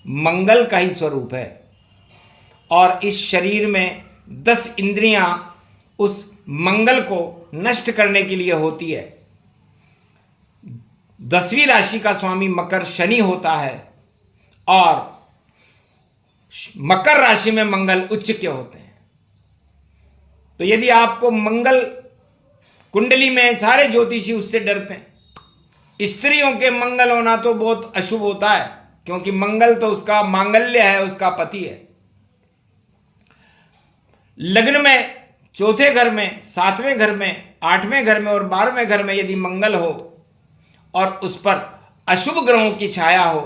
मंगल का ही स्वरूप है। और इस शरीर में 10 इंद्रियां उस मंगल को नष्ट करने के लिए होती है। 10वीं राशि का स्वामी मकर शनि होता है और मकर राशि में मंगल उच्च के होते हैं। तो यदि आपको मंगल कुंडली में, सारे ज्योतिषी उससे डरते हैं। स्त्रियों के मंगल होना तो बहुत अशुभ होता है, क्योंकि मंगल तो उसका मांगल्य है, उसका पति है। लग्न में चौथे घर में, 7वें घर में, 8वें घर में और 12वें घर में यदि मंगल हो और उस पर अशुभ ग्रहों की छाया हो,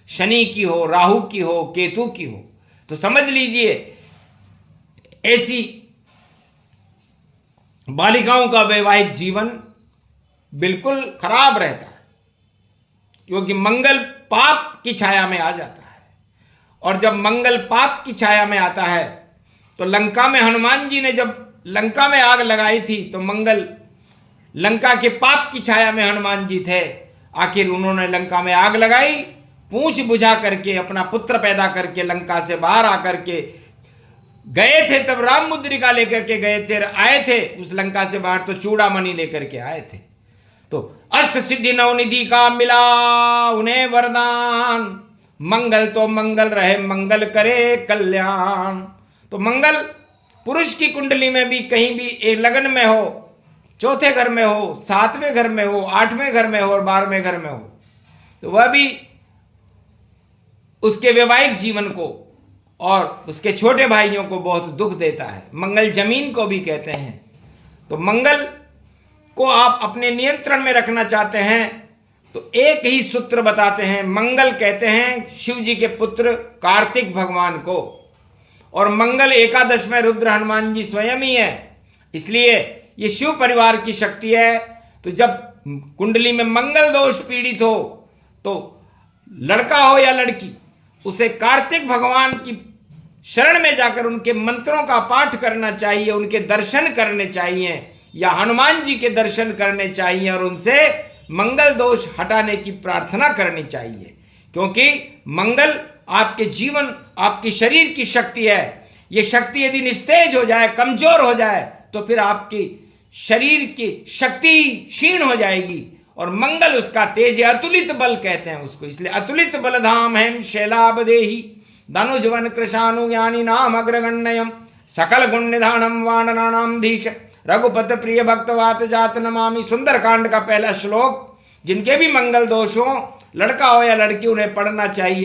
शनि की हो, राहु की हो, केतु की हो, तो समझ लीजिए ऐसी बालिकाओं का वैवाहिक जीवन बिल्कुल खराब रहता है, क्योंकि मंगल पाप की छाया में आ जाता है। और जब मंगल पाप की छाया में आता है, तो लंका में हनुमान जी ने जब लंका में आग लगाई थी, तो मंगल लंका के पाप की छाया में हनुमान जी थे। आखिर उन्होंने लंका में आग लगाई, पूंछ बुझा करके अपना पुत्र पैदा करके लंका से बाहर आकर के गए थे। तब राम मुद्रिका लेकर के गए थे, आए थे उस लंका से बाहर तो चूड़ामणि लेकर के आए थे। तो अष्ट सिद्धि नवनिधि का मिला उन्हें वरदान, मंगल तो मंगल रहे, मंगल करे कल्याण। तो मंगल पुरुष की कुंडली में भी कहीं भी एक लगन में हो, चौथे घर में हो, 7वें घर में हो, 8वें घर में हो और 12वें घर में हो, तो वह भी उसके वैवाहिक जीवन को और उसके छोटे भाइयों को बहुत दुख देता है। मंगल जमीन को भी कहते हैं। तो मंगल को आप अपने नियंत्रण में रखना चाहते हैं तो एक ही सूत्र बताते हैं। मंगल कहते हैं शिव जी के पुत्र कार्तिक भगवान को, और मंगल एकादश में रुद्र हनुमान जी स्वयं ही है, इसलिए ये शिव परिवार की शक्ति है। तो जब कुंडली में मंगल दोष पीड़ित हो, तो लड़का हो या लड़की, उसे कार्तिक भगवान की शरण में जाकर उनके मंत्रों का पाठ करना चाहिए, उनके दर्शन करने चाहिए या हनुमान जी के दर्शन करने चाहिए और उनसे मंगल दोष हटाने की प्रार्थना करनी चाहिए। क्योंकि मंगल आपके जीवन, आपकी शरीर की शक्ति है। ये शक्ति यदि निस्तेज हो जाए, कमजोर हो जाए, तो फिर आपकी शरीर की शक्ति क्षीण हो जाएगी। और मंगल उसका तेज है, अतुलित बल कहते हैं उसको, इसलिए अतुलित बलधाम हेम शैलाबदेही धनुजवन कृशानु ज्ञानी नाम अग्रगण्यम सकल गुण निधानम वानराणाम धीश रघुपत प्रिय भक्तवात जात नमामि। सुंदरकांड का पहला श्लोक जिनके भी मंगल दोष हो, लड़का हो या लड़की, उन्हें पढ़ना चाहिए।